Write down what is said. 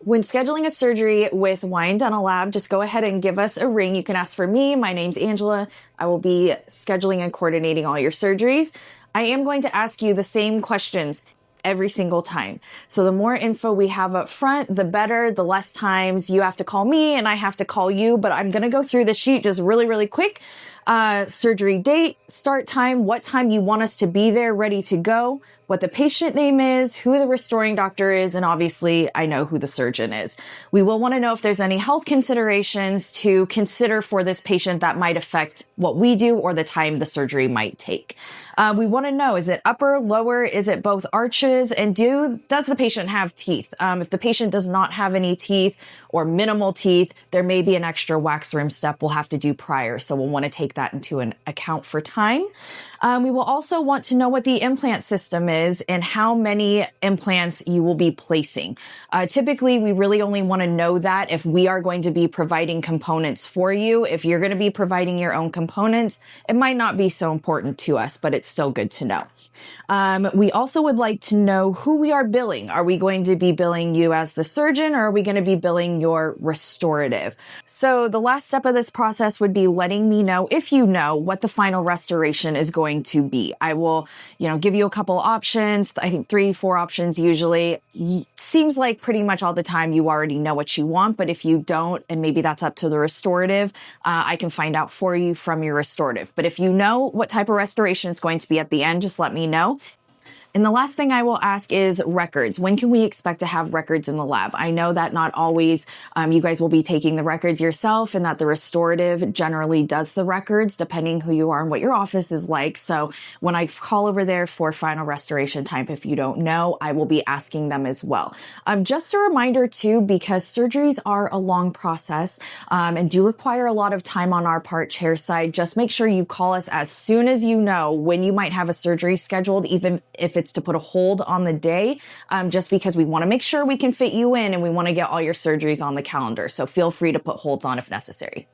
When scheduling a surgery with Wine Dental Lab, just go ahead and give us a ring. You can ask for me. My name's Angela. I will be scheduling and coordinating all your surgeries. I am going to ask you the same questions every single time. So the more info we have up front, the better. The less times you have to call me and I have to call you, but I'm going to go through the sheet just really quick. Surgery date, start time, what time you want us to be there ready to go, what the patient name is, who the restoring doctor is, and obviously I know who the surgeon is. We will want to know if there's any health considerations to consider for this patient that might affect what we do or the time the surgery might take. We want to know, is it upper, lower, is it both arches, and does the patient have teeth? If the patient does not have any teeth or minimal teeth, there may be an extra wax rim step we'll have to do prior, so we'll want to take that into an account for time. We will also want to know what the implant system is and how many implants you will be placing. Typically, we really only want to know that if we are going to be providing components for you. If you're going to be providing your own components, it might not be so important to us, but it's still good to know. We also would like to know who we are billing. Are we going to be billing you as the surgeon, or are we going to be billing your restorative? So the last step of this process would be letting me know, if you know, what the final restoration is going to be. I will, give you a couple options. I think 3-4 options usually. Seems like pretty much all the time you already know what you want, but if you don't, and maybe that's up to the restorative, I can find out for you from your restorative. But if you know what type of restoration is going to be at the end, just let me know. And the last thing I will ask is records. When can we expect to have records in the lab? I know that not always you guys will be taking the records yourself, and that the restorative generally does the records depending who you are and what your office is like. So when I call over there for final restoration time, if you don't know, I will be asking them as well. Just a reminder too, because surgeries are a long process and do require a lot of time on our part, chairside, just make sure you call us as soon as you know when you might have a surgery scheduled, even if it's to put a hold on the day, just because we want to make sure we can fit you in and we want to get all your surgeries on the calendar. So feel free to put holds on if necessary.